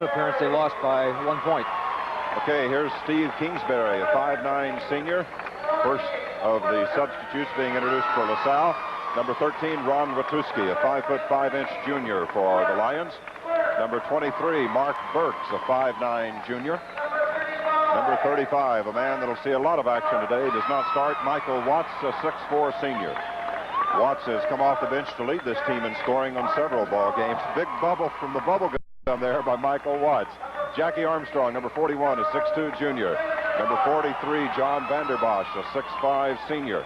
appearance, they lost by 1 point. Okay, here's Steve Kingsbury, a 5'9" senior. First of the substitutes being introduced for LaSalle. Number 13, Ron Watuski, a 5'5" junior for the Lions. Number 23, Mark Burks, a 5'9" junior. Number 35, a man that'll see a lot of action today, does not start, Michael Watts, a 6'4" senior. Watts has come off the bench to lead this team in scoring on several ball games. Big bubble from the bubble gum there by Michael Watts. Jackie Armstrong, number 41, a 6'2" junior. Number 43, John Vanderbosch, a 6'5" senior.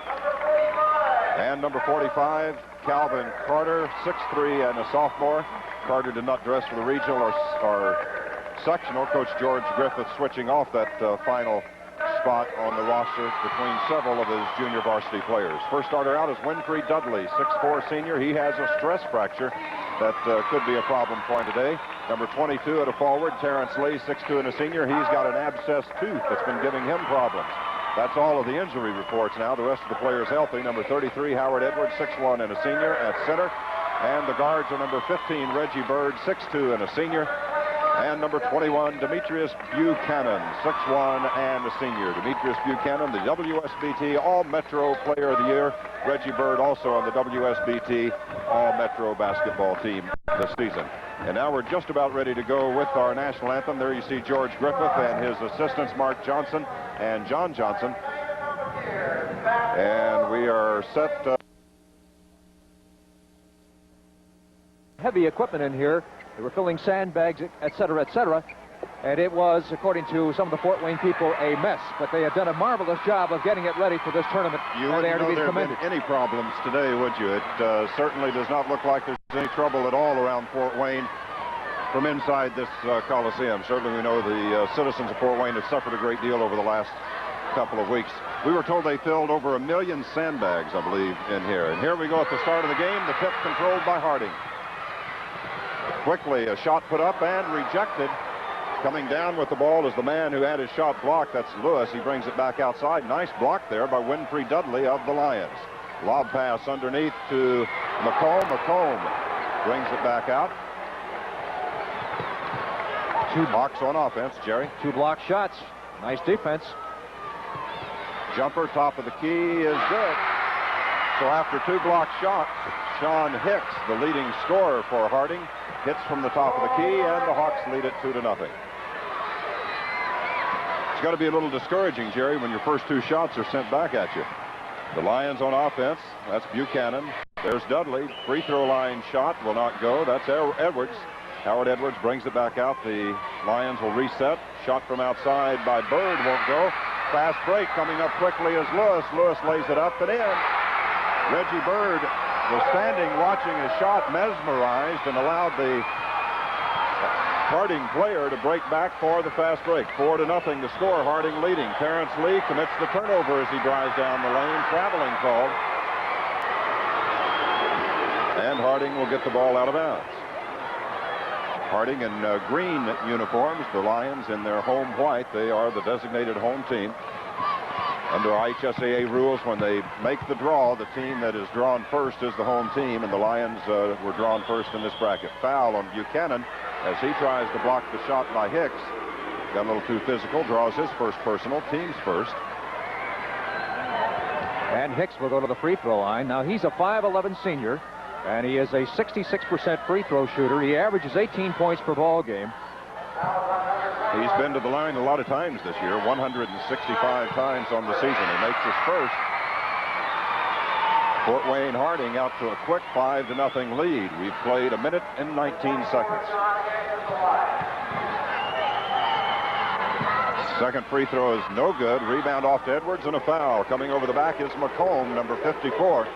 And number 45, Calvin Carter, 6'3" and a sophomore. Carter did not dress for the regional or sectional. Coach George Griffith switching off that final spot on the roster between several of his junior varsity players. First starter out is Winfrey Dudley, 6'4" senior. He has a stress fracture that could be a problem for him today. Number 22 at a forward, Terrence Lee, 6'2" and a senior. He's got an abscessed tooth that's been giving him problems. That's all of the injury reports now. The rest of the players healthy. Number 33, Howard Edwards, 6'1" and a senior at center. And the guards are number 15, Reggie Bird, 6'2" and a senior. And number 21, Demetrius Buchanan, 6'1" and a senior. Demetrius Buchanan, the WSBT All-Metro Player of the Year. Reggie Bird also on the WSBT All-Metro basketball team this season. And now we're just about ready to go with our national anthem. There you see George Griffith and his assistants, Mark Johnson and John Johnson. And we are set. Heavy equipment in here. They were filling sandbags, et cetera, et cetera. And it was, according to some of the Fort Wayne people, a mess. But they have done a marvelous job of getting it ready for this tournament. You wouldn't know there have been any problems today, would you? It certainly does not look like there's any trouble at all around Fort Wayne from inside this Coliseum. Certainly we know the citizens of Fort Wayne have suffered a great deal over the last couple of weeks. We were told they filled over 1 million sandbags, I believe, in here. And here we go at the start of the game. The tip controlled by Harding. Quickly, a shot put up and rejected. Coming down with the ball is the man who had his shot blocked. That's Lewis. He brings it back outside. Nice block there by Winfrey Dudley of the Lions. Lob pass underneath to McComb. McComb brings it back out. 2 blocks on offense, Jerry. 2 block shots. Nice defense. Jumper, top of the key is good. So after 2 block shots, Sean Hicks, the leading scorer for Harding, hits from the top of the key, and the Hawks lead it 2-0. It's got to be a little discouraging, Jerry, when your first 2 shots are sent back at you. The Lions on offense. That's Buchanan. There's Dudley. Free throw line shot will not go. That's Edwards. Howard Edwards brings it back out. The Lions will reset. Shot from outside by Bird won't go. Fast break coming up quickly is Lewis. Lewis lays it up and in. Reggie Bird was standing watching his shot, mesmerized, and allowed the Harding player to break back for the fast break. 4-0 to score. Harding leading. Terrence Lee commits the turnover as he drives down the lane. Traveling call. And Harding will get the ball out of bounds. Harding in green uniforms. The Lions in their home white. They are the designated home team. Under IHSAA rules, when they make the draw, the team that is drawn first is the home team, and the Lions were drawn first in this bracket. Foul on Buchanan as he tries to block the shot by Hicks. Got a little too physical, draws his first personal, team's first. And Hicks will go to the free throw line. Now he's a 5'11" senior, and he is a 66% free throw shooter. He averages 18 points per ball game. He's been to the line a lot of times this year, 165 times on the season. He makes his first. Fort Wayne Harding out to a quick 5-0 lead. We've played 1 minute and 19 seconds. Second free throw is no good. Rebound off to Edwards and a foul. Coming over the back is McComb, number 54.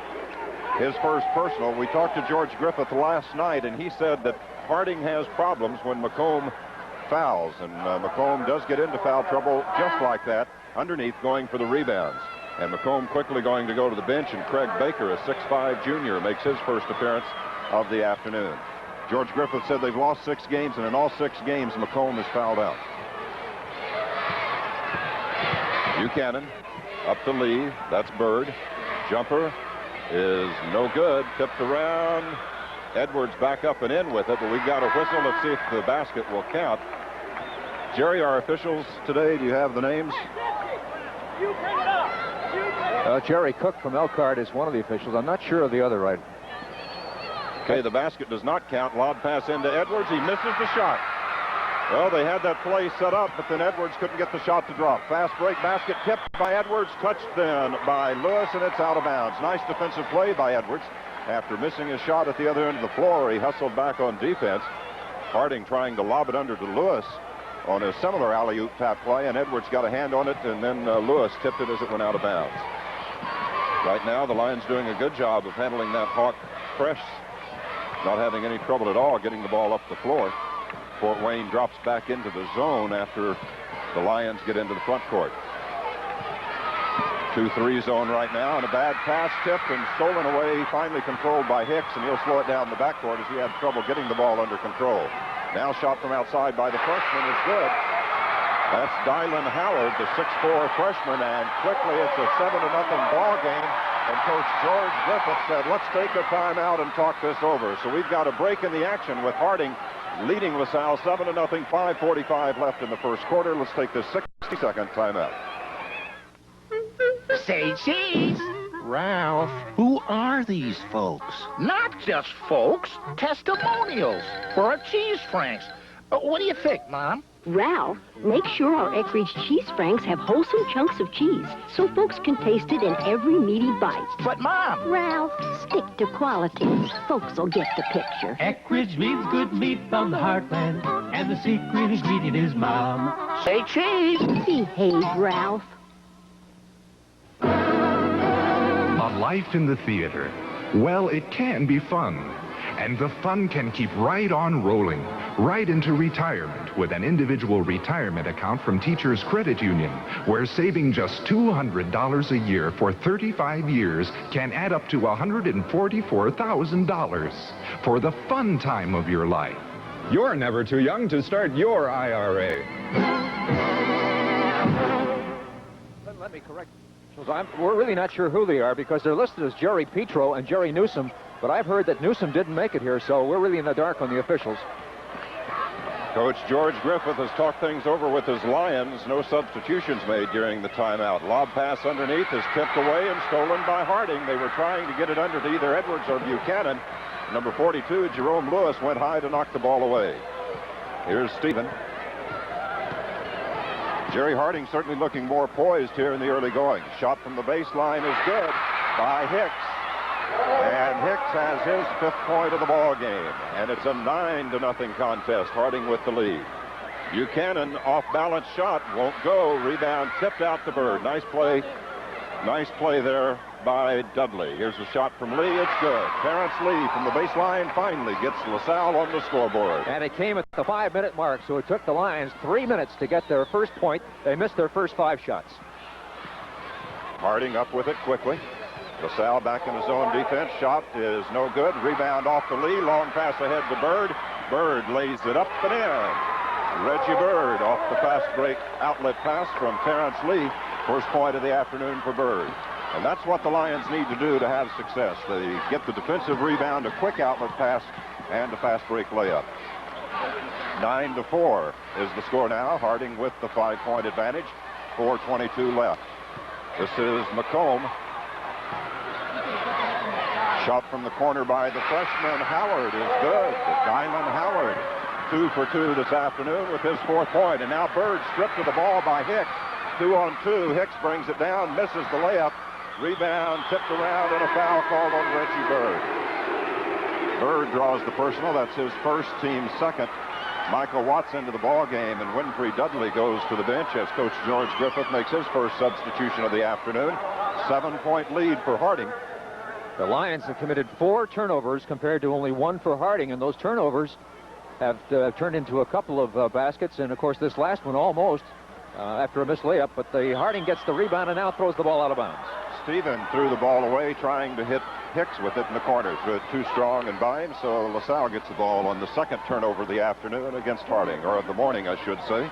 His first personal. We talked to George Griffith last night, and he said that Harding has problems when McComb fouls, and McComb does get into foul trouble just like that, underneath going for the rebounds. And McComb quickly going to go to the bench, and Craig Baker, a 6'5" junior, makes his first appearance of the afternoon. George Griffith said they've lost 6 games, and in all 6 games, McComb is fouled out. Buchanan up to Lee. That's Bird. Jumper is no good. Tipped around. Edwards back up and in with it, but we've got a whistle. Let's see if the basket will count. Jerry, our officials today, do you have the names? Jerry Cook from Elkhart is one of the officials. I'm not sure of the other right. Okay, the basket does not count. Lob pass into Edwards. He misses the shot. Well, they had that play set up, but then Edwards couldn't get the shot to drop. Fast break basket tipped by Edwards, touched then by Lewis, and it's out of bounds. Nice defensive play by Edwards. After missing his shot at the other end of the floor, he hustled back on defense. Harding trying to lob it under to Lewis on a similar alley-oop tap play, and Edwards got a hand on it, and then Lewis tipped it as it went out of bounds. Right now, the Lions doing a good job of handling that Hawk press, not having any trouble at all getting the ball up the floor. Fort Wayne drops back into the zone after the Lions get into the front court. 2-3 zone right now, and a bad pass tipped and stolen away, finally controlled by Hicks, and he'll slow it down in the backcourt as he had trouble getting the ball under control. Now shot from outside by the freshman is good. That's Dylan Howard, the 6'4 freshman, and quickly it's a 7-0 ball game. And Coach George Griffith said, let's take a timeout and talk this over. So we've got a break in the action with Harding leading LaSalle 7-0, 5:45 left in the first quarter. Let's take this 60-second timeout. Say cheese. Ralph, who are these folks? Not just folks, testimonials for our cheese franks. What do you think, Mom? Ralph, make sure our Eckrich cheese franks have wholesome chunks of cheese so folks can taste it in every meaty bite. But, Mom... Ralph, stick to quality. Folks will get the picture. Eckrich means good meat from the heartland, and the secret ingredient is Mom. Say cheese. Behave, Ralph. A life in the theater. Well, it can be fun. And the fun can keep right on rolling, right into retirement with an individual retirement account from Teachers Credit Union, where saving just $200 a year for 35 years can add up to $144,000 for the fun time of your life. You're never too young to start your IRA. Let me correct. We're really not sure who they are because they're listed as Jerry Petro and Jerry Newsom. But I've heard that Newsom didn't make it here, so we're really in the dark on the officials. Coach George Griffith has talked things over with his Lions. No substitutions made during the timeout. Lob pass underneath is tipped away and stolen by Harding. They were trying to get it under to either Edwards or Buchanan. Number 42, Jerome Lewis, went high to knock the ball away. Here's Stephen. Jerry Harding certainly looking more poised here in the early going. Shot from the baseline is good by Hicks. And Hicks has his 5th point of the ball game. And it's a 9-0 contest. Harding with the lead. Buchanan off-balance shot won't go. Rebound tipped out to Bird. Nice play. Nice play there by Dudley. Here's a shot from Lee. It's good. Terrence Lee from the baseline finally gets LaSalle on the scoreboard. And it came at the 5-minute mark, so it took the Lions 3 minutes to get their first point. They missed their first 5 shots. Harding up with it quickly. LaSalle back in his own defense. Shot is no good. Rebound off to Lee. Long pass ahead to Bird. Bird lays it up and in. Reggie Bird off the fast break outlet pass from Terrence Lee. First point of the afternoon for Bird. And that's what the Lions need to do to have success. They get the defensive rebound, a quick outlet pass, and a fast break layup. 9-4 is the score now. Harding with the 5-point advantage. 4:22 left. This is McComb. Shot from the corner by the freshman Howard is good. Dylan Howard, 2 for 2 this afternoon with his 4th point. And now Bird stripped of the ball by Hicks. 2-on-2. Hicks brings it down, misses the layup. Rebound tipped around and a foul called on Reggie Bird. Bird draws the personal. That's his first, team second. Michael Watts into the ball game, and Winfrey Dudley goes to the bench as Coach George Griffith makes his first substitution of the afternoon. 7-point lead for Harding. The Lions have committed 4 turnovers compared to only 1 for Harding, and those turnovers have turned into a couple of baskets, and of course this last one almost after a missed layup, but the Harding gets the rebound and now throws the ball out of bounds. Stephen threw the ball away trying to hit Hicks with it in the corner. Too strong and by him, so LaSalle gets the ball on the second turnover of the afternoon against Harding, or of the morning I should say.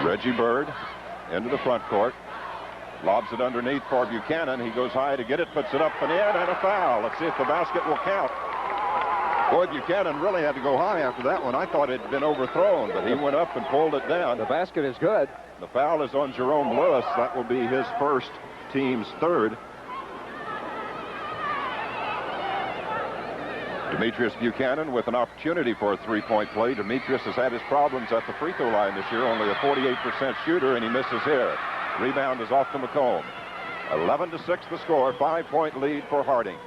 Reggie Bird into the front court. Lobs it underneath for Buchanan. He goes high to get it, puts it up and in, and a foul. Let's see if the basket will count. Boy, Buchanan really had to go high after that one. I thought it had been overthrown, but he went up and pulled it down. The basket is good. The foul is on Jerome Lewis. That will be his first, team's third. Demetrius Buchanan with an opportunity for a three-point play. Demetrius has had his problems at the free throw line this year, only a 48% shooter, and he misses here. Rebound is off to McComb. 11-6 the score, 5-point lead for Harding.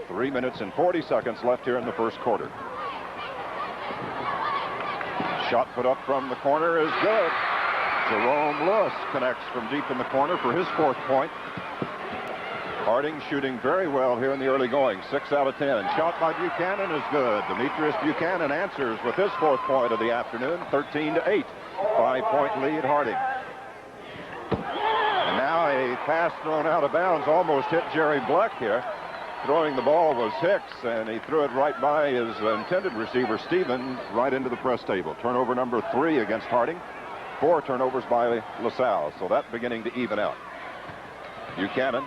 3 minutes and 40 seconds left here in the first quarter. Shot put up from the corner is good. Jerome Lewis connects from deep in the corner for his fourth point. Harding shooting very well here in the early going. 6 out of 10. Shot by Buchanan is good. Demetrius Buchanan answers with his fourth point of the afternoon. 13-8. 5-point lead, Harding. And now a pass thrown out of bounds almost hit Jerry Bleck here. Throwing the ball was Hicks, and he threw it right by his intended receiver, Stephen, right into the press table. Turnover number 3 against Harding. 4 turnovers by LaSalle, so that's beginning to even out. Buchanan.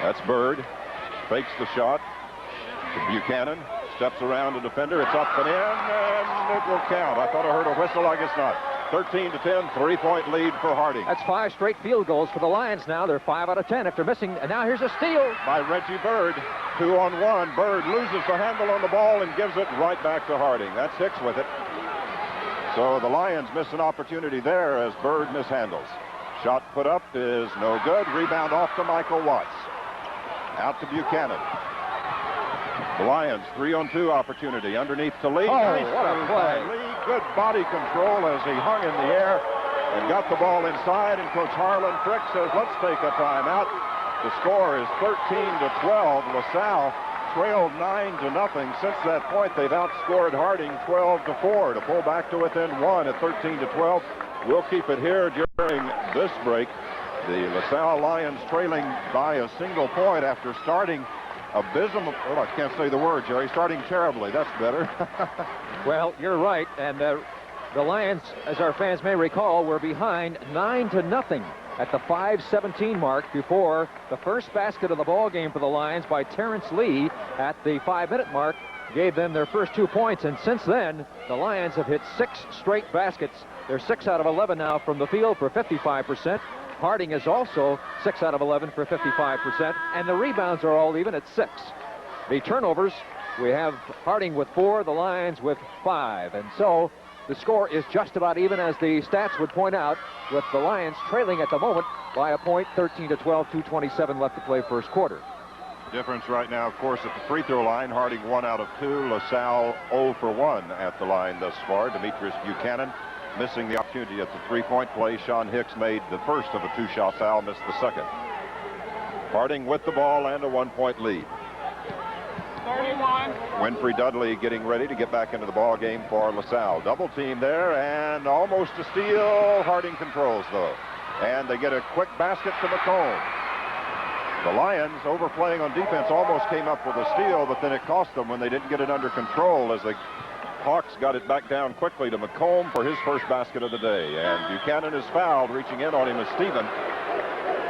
That's Bird. Fakes the shot. Buchanan steps around the defender. It's up and in, and it will count. I thought I heard a whistle. I guess not. 13-10, 3-point lead for Harding. That's 5 straight field goals for the Lions now. They're 5 out of 10 after missing. And now here's a steal by Reggie Bird. 2-on-1. Bird loses the handle on the ball and gives it right back to Harding. That's Hicks with it. So the Lions miss an opportunity there as Bird mishandles. Shot put up is no good. Rebound off to Michael Watts. Out to Buchanan. The Lions 3-on-2 opportunity underneath to Lee. Oh, nice what a play. Lee, good body control as he hung in the air and got the ball inside. And Coach Harlan Frick says, let's take a timeout. The score is 13-12. LaSalle trailed 9-0. Since that point, they've outscored Harding 12-4 to pull back to within 1 at 13-12. We'll keep it here during this break. The LaSalle Lions trailing by a single point after starting abysmal. Well, I can't say the word, Jerry. Starting terribly. That's better. Well, you're right. And the Lions, as our fans may recall, were behind 9-0 at the 5:17 mark before the first basket of the ball game for the Lions by Terrence Lee at the 5-minute mark gave them their first 2 points. And since then, the Lions have hit 6 straight baskets. They're 6 out of 11 now from the field for 55%. Harding is also 6 out of 11 for 55%, and the rebounds are all even at 6. The turnovers, we have Harding with 4, the Lions with 5, and so the score is just about even, as the stats would point out, with the Lions trailing at the moment by a point, 13-12, 2:27 left to play first quarter. Difference right now, of course, at the free throw line. Harding 1 out of 2, LaSalle 0 for 1 at the line thus far. Demetrius Buchanan missing the opportunity at the three-point play. Sean Hicks made the first of a 2-shot foul, missed the second. Harding with the ball and a 1-point lead. 31. Winfrey Dudley getting ready to get back into the ball game for LaSalle. Double team there and almost a steal. Harding controls though. And they get a quick basket to McComb. The Lions, overplaying on defense, almost came up with a steal, but then it cost them when they didn't get it under control as the Hawks got it back down quickly to McComb for his first basket of the day. And Buchanan is fouled. Reaching in on him is Stephen.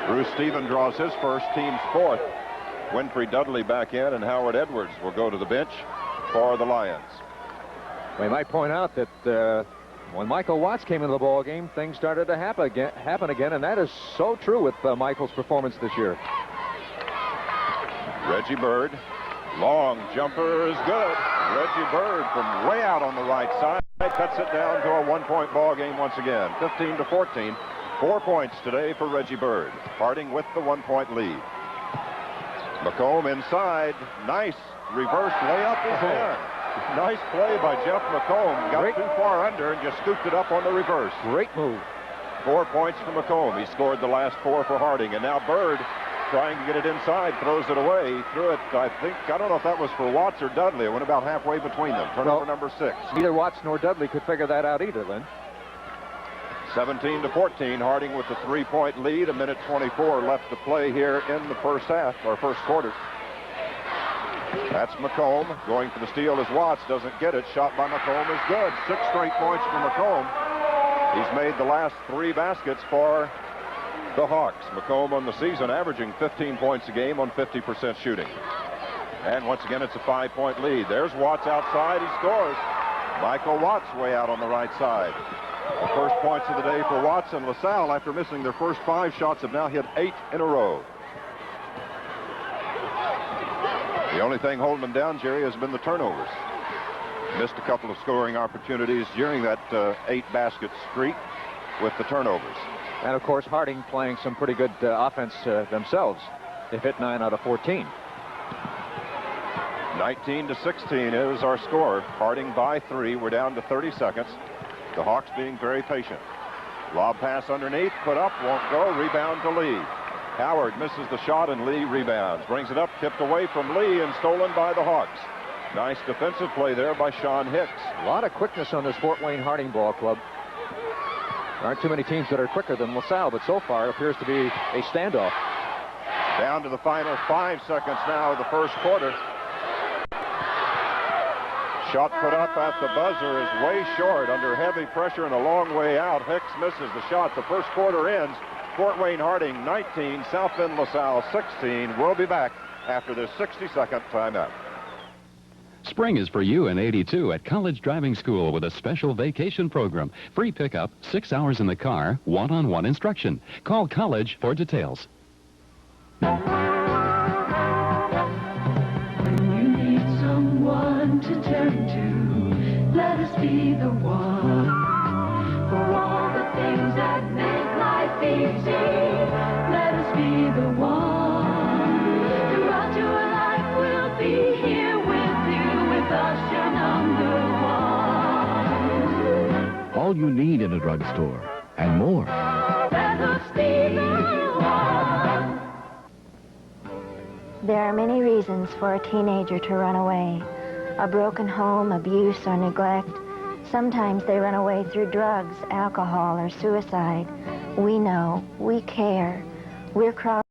Bruce Stephen draws his first, team's fourth. Winfrey Dudley back in, and Howard Edwards will go to the bench for the Lions. We might point out that when Michael Watts came into the ball game, things started to happen again, and that is so true with Michael's performance this year. Reggie Bird, long jumper is good. Reggie Bird from way out on the right side cuts it down to a 1-point ball game once again. 15-14. 4 points today for Reggie Bird. Harding with the 1-point lead. McComb inside. Nice reverse layup is in. Nice play by Jeff McComb. Got too far under and just scooped it up on the reverse. Great move. 4 points for McComb. He scored the last 4 for Harding. And now Bird, trying to get it inside, throws it away. He threw it, I don't know if that was for Watts or Dudley. It went about halfway between them. Turnover number 6. Neither Watts nor Dudley could figure that out either, Lynn. 17-14, Harding with the 3-point lead. 1:24 left to play here in the first half, or first quarter. That's McComb. Going for the steal as Watts doesn't get it. Shot by McComb is good. 6 straight points for McComb. He's made the last 3 baskets for the Hawks. McComb on the season averaging 15 points a game on 50% shooting. And once again, it's a 5-point lead. There's Watts outside. He scores. Michael Watts way out on the right side. The first points of the day for Watts, and LaSalle, after missing their first 5 shots, have now hit 8 in a row. The only thing holding them down, Jerry, has been the turnovers. Missed a couple of scoring opportunities during that 8-basket streak with the turnovers. And, of course, Harding playing some pretty good offense themselves. They've hit 9 out of 14. 19-16 is our score. Harding by 3. We're down to 30 seconds. The Hawks being very patient. Lob pass underneath, put up, won't go. Rebound to Lee. Howard misses the shot, and Lee rebounds. Brings it up, tipped away from Lee, and stolen by the Hawks. Nice defensive play there by Sean Hicks. A lot of quickness on this Fort Wayne Harding ball club. There aren't too many teams that are quicker than LaSalle, but so far it appears to be a standoff. Down to the final 5 seconds now of the first quarter. Shot put up at the buzzer is way short under heavy pressure and a long way out. Hicks misses the shot. The first quarter ends. Fort Wayne Harding 19, South Bend LaSalle 16. We'll be back after this 60-second timeout. Spring is for you in 82 at College Driving School with a special vacation program. Free pickup, 6 hours in the car, one-on-one instruction. Call College for details. You need someone to turn to. Let us be the one. For all the things that make life easy, let us be the one. Throughout your life we'll be here with us, your number one. All you need in a drugstore and more. Let us be the one. There are many reasons for a teenager to run away. A broken home, abuse, or neglect. Sometimes they run away through drugs, alcohol, or suicide. We know. We care. We're crossing